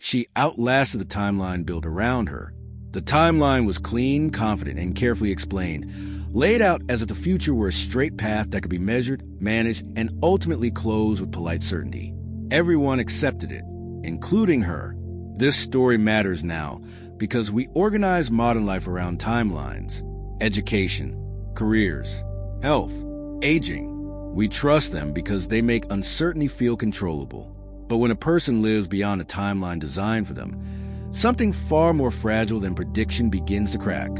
She outlasted the timeline built around her. The timeline was clean, confident, and carefully explained, laid out as if the future were a straight path that could be measured, managed, and ultimately closed with polite certainty. Everyone accepted it, including her. This story matters now because we organize modern life around timelines: education, careers, health, aging. We trust them because they make uncertainty feel controllable. But when a person lives beyond a timeline designed for them, something far more fragile than prediction begins to crack.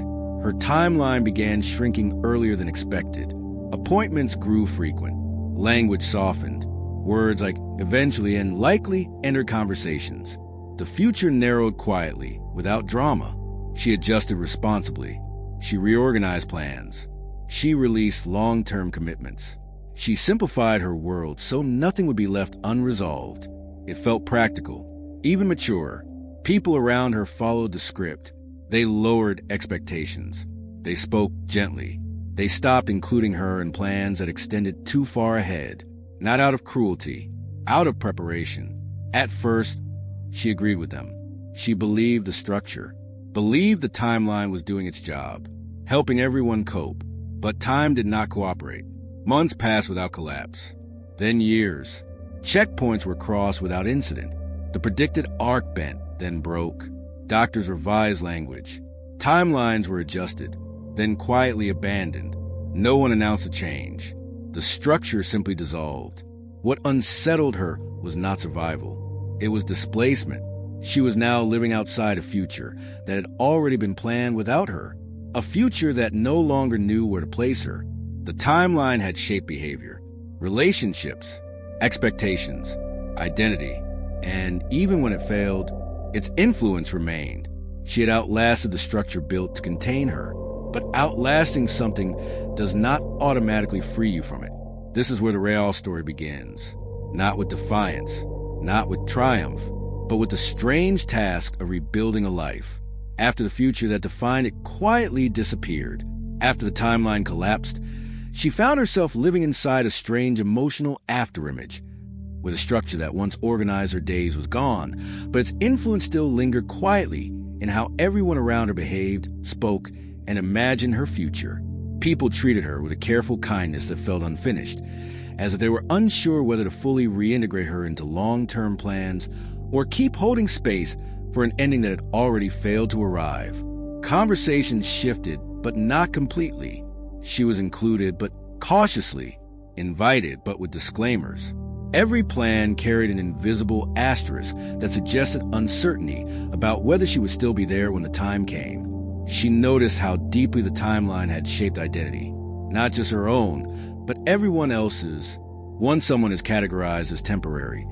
Her timeline began shrinking earlier than expected. Appointments grew frequent. Language softened. Words like eventually and likely entered conversations. The future narrowed quietly, without drama. She adjusted responsibly. She reorganized plans. She released long-term commitments. She simplified her world so nothing would be left unresolved. It felt practical, even mature. People around her followed the script. They lowered expectations. They spoke gently. They stopped including her in plans that extended too far ahead. Not out of cruelty, out of preparation. At first, she agreed with them. She believed the structure, believed the timeline was doing its job, helping everyone cope. But time did not cooperate. Months passed without collapse. Then years. Checkpoints were crossed without incident. The predicted arc bent, then broke. Doctors revised language. Timelines were adjusted, then quietly abandoned. No one announced a change. The structure simply dissolved. What unsettled her was not survival. It was displacement. She was now living outside a future that had already been planned without her. A future that no longer knew where to place her. The timeline had shaped behavior, relationships, expectations, identity, and even when it failed, its influence remained. She had outlasted the structure built to contain her. But outlasting something does not automatically free you from it. This is where the real story begins. Not with defiance, not with triumph, but with the strange task of rebuilding a life. After the future that defined it quietly disappeared, after the timeline collapsed, she found herself living inside a strange emotional afterimage, where the structure that once organized her days was gone, but its influence still lingered quietly in how everyone around her behaved, spoke, and imagined her future. People treated her with a careful kindness that felt unfinished, as if they were unsure whether to fully reintegrate her into long-term plans or keep holding space for an ending that had already failed to arrive. Conversations shifted, but not completely. She was included, but cautiously, invited, but with disclaimers. Every plan carried an invisible asterisk that suggested uncertainty about whether she would still be there when the time came. She noticed how deeply the timeline had shaped identity, not just her own, but everyone else's. Once someone is categorized as temporary,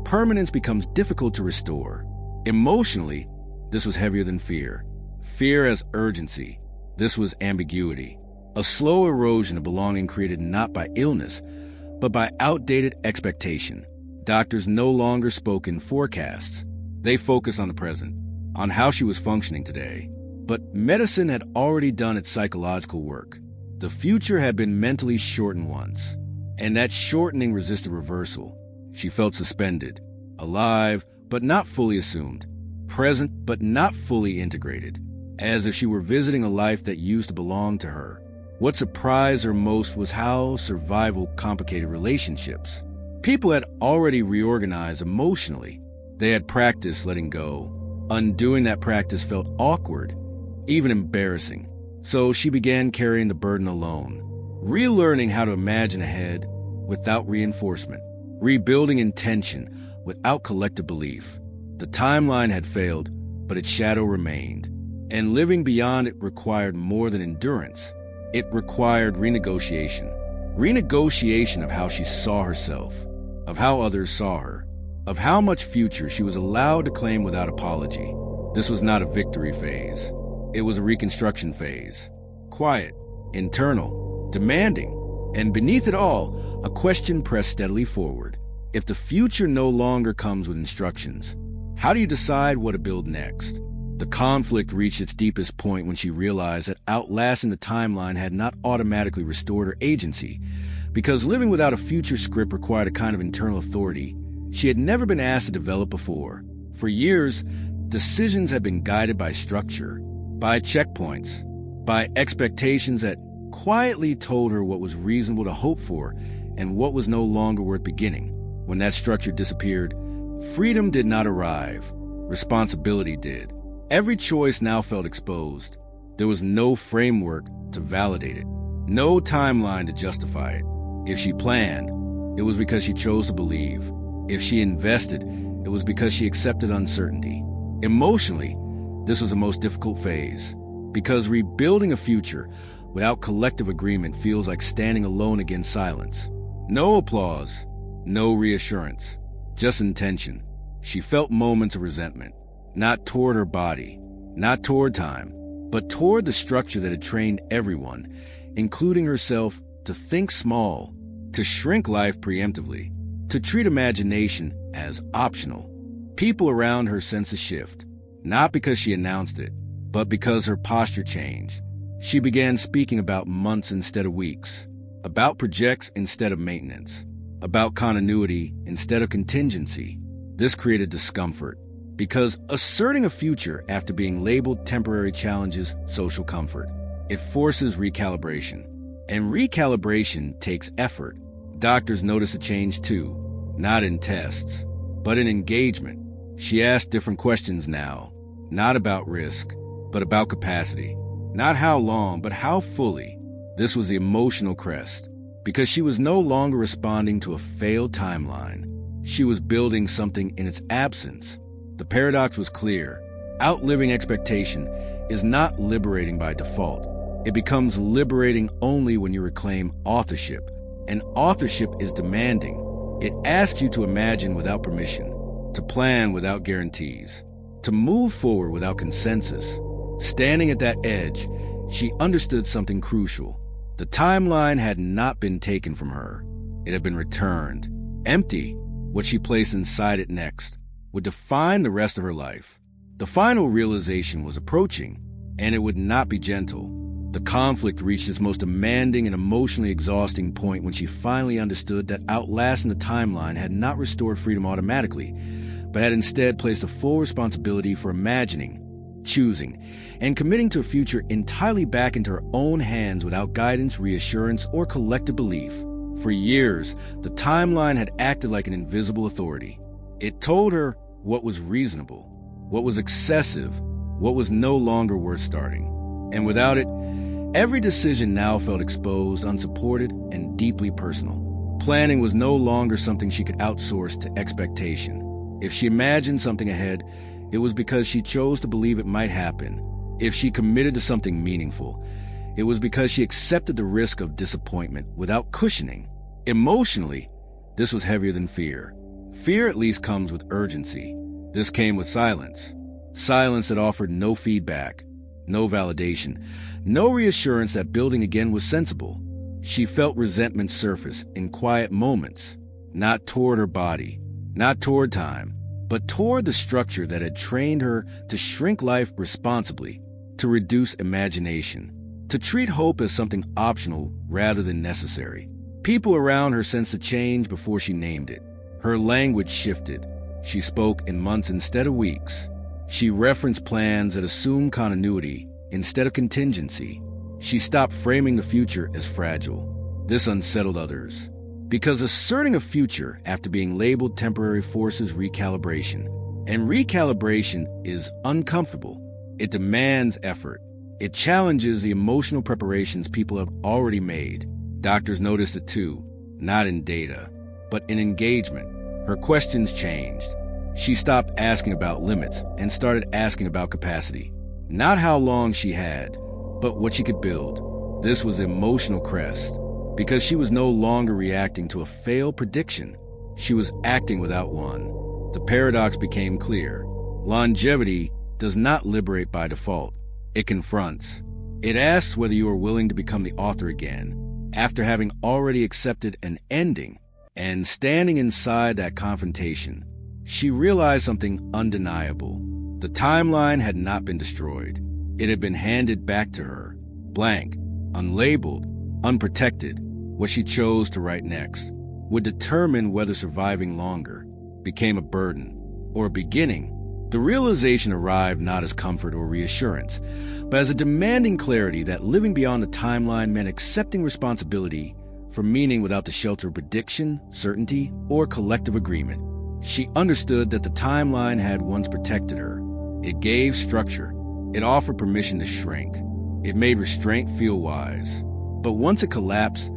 permanence becomes difficult to restore. Emotionally, this was heavier than fear. Fear as urgency. This was ambiguity. A slow erosion of belonging created not by illness, but by outdated expectation. Doctors no longer spoke in forecasts. They focused on the present, on how she was functioning today. But medicine had already done its psychological work. The future had been mentally shortened once, and that shortening resisted reversal. She felt suspended, alive, but not fully assumed, present, but not fully integrated, as if she were visiting a life that used to belong to her. What surprised her most was how survival complicated relationships. People had already reorganized emotionally. They had practiced letting go. Undoing that practice felt awkward, even embarrassing. So she began carrying the burden alone, relearning how to imagine ahead without reinforcement, rebuilding intention without collective belief. The timeline had failed, but its shadow remained, and living beyond it required more than endurance. It required renegotiation. Renegotiation of how she saw herself, of how others saw her, of how much future she was allowed to claim without apology. This was not a victory phase. It was a reconstruction phase. Quiet, internal, demanding, and beneath it all, a question pressed steadily forward. If the future no longer comes with instructions, how do you decide what to build next? The conflict reached its deepest point when she realized that outlasting the timeline had not automatically restored her agency, because living without a future script required a kind of internal authority she had never been asked to develop before. For years, decisions had been guided by structure, by checkpoints, by expectations that quietly told her what was reasonable to hope for and what was no longer worth beginning. When that structure disappeared, freedom did not arrive. Responsibility did. Every choice now felt exposed. There was no framework to validate it, no timeline to justify it. If she planned, it was because she chose to believe. If she invested, it was because she accepted uncertainty. Emotionally, this was the most difficult phase, because rebuilding a future without collective agreement feels like standing alone against silence. No applause, no reassurance, just intention. She felt moments of resentment, not toward her body, not toward time, but toward the structure that had trained everyone, including herself, to think small, to shrink life preemptively, to treat imagination as optional. People around her sensed a shift, not because she announced it, but because her posture changed. She began speaking about months instead of weeks, about projects instead of maintenance, about continuity instead of contingency. This created discomfort, because asserting a future after being labeled temporary challenges social comfort. It forces recalibration, and recalibration takes effort. Doctors notice a change too, not in tests, but in engagement. She asked different questions now, not about risk, but about capacity. Not how long, but how fully. This was the emotional crest, because she was no longer responding to a failed timeline. She was building something in its absence. The paradox was clear. Outliving expectation is not liberating by default. It becomes liberating only when you reclaim authorship. And authorship is demanding. It asks you to imagine without permission, to plan without guarantees, to move forward without consensus. Standing at that edge, she understood something crucial. The timeline had not been taken from her. It had been returned. Empty. What she placed inside it next would define the rest of her life. The final realization was approaching, and it would not be gentle. The conflict reached its most demanding and emotionally exhausting point when she finally understood that outlasting the timeline had not restored freedom automatically, but had instead placed a full responsibility for imagining, choosing, and committing to a future entirely back into her own hands without guidance, reassurance, or collective belief. For years, the timeline had acted like an invisible authority. It told her what was reasonable, what was excessive, what was no longer worth starting. And without it, every decision now felt exposed, unsupported, and deeply personal. Planning was no longer something she could outsource to expectation. If she imagined something ahead, it was because she chose to believe it might happen. If she committed to something meaningful, it was because she accepted the risk of disappointment without cushioning. Emotionally, this was heavier than fear. Fear at least comes with urgency. This came with silence. Silence that offered no feedback, no validation, no reassurance that building again was sensible. She felt resentment surface in quiet moments, not toward her body, not toward time, but toward the structure that had trained her to shrink life responsibly, to reduce imagination, to treat hope as something optional rather than necessary. People around her sensed a change before she named it. Her language shifted. She spoke in months instead of weeks. She referenced plans that assumed continuity instead of contingency. She stopped framing the future as fragile. This unsettled others, because asserting a future after being labeled temporary forces recalibration. And recalibration is uncomfortable. It demands effort. It challenges the emotional preparations people have already made. Doctors noticed it too, not in data, but in engagement. Her questions changed. She stopped asking about limits and started asking about capacity. Not how long she had, but what she could build. This was emotional crest, because she was no longer reacting to a failed prediction. She was acting without one. The paradox became clear. Longevity does not liberate by default. It confronts. It asks whether you are willing to become the author again, after having already accepted an ending. And standing inside that confrontation, she realized something undeniable. The timeline had not been destroyed. It had been handed back to her, blank, unlabeled, unprotected. What she chose to write next would determine whether surviving longer became a burden or a beginning The realization arrived not as comfort or reassurance, but as a demanding clarity that living beyond the timeline meant accepting responsibility for meaning without the shelter of prediction, certainty, or collective agreement. She understood that the timeline had once protected her. It gave structure. It offered permission to shrink. It made restraint feel wise. But once it collapsed,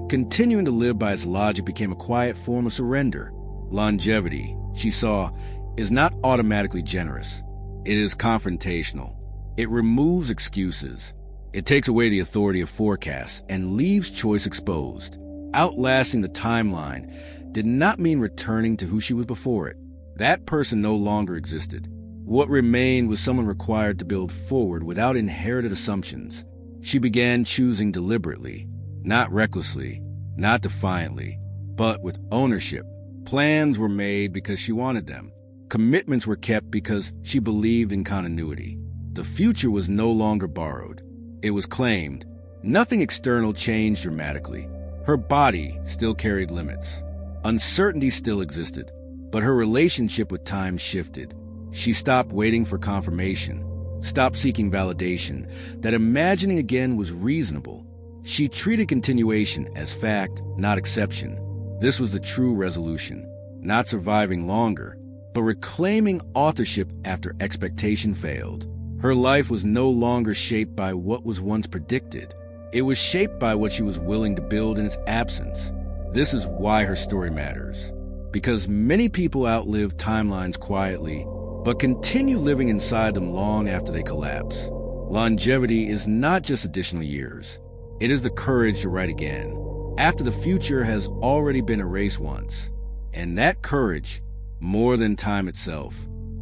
continuing to live by its logic became a quiet form of surrender. Longevity, she saw, is not automatically generous. It is confrontational. It removes excuses. It takes away the authority of forecasts and leaves choice exposed. Outlasting the timeline did not mean returning to who she was before it. That person no longer existed. What remained was someone required to build forward without inherited assumptions. She began choosing deliberately, not recklessly, not defiantly, but with ownership. Plans were made because she wanted them. Commitments were kept because she believed in continuity. The future was no longer borrowed. It was claimed. Nothing external changed dramatically. Her body still carried limits. Uncertainty still existed, but her relationship with time shifted. She stopped waiting for confirmation, stopped seeking validation, that imagining again was reasonable. She treated continuation as fact, not exception. This was the true resolution, not surviving longer, but reclaiming authorship after expectation failed. Her life was no longer shaped by what was once predicted. It was shaped by what she was willing to build in its absence. This is why her story matters. Because many people outlive timelines quietly, but continue living inside them long after they collapse. Longevity is not just additional years. It is the courage to write again, after the future has already been erased once. And that courage, more than time itself,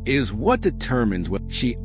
is what determines what she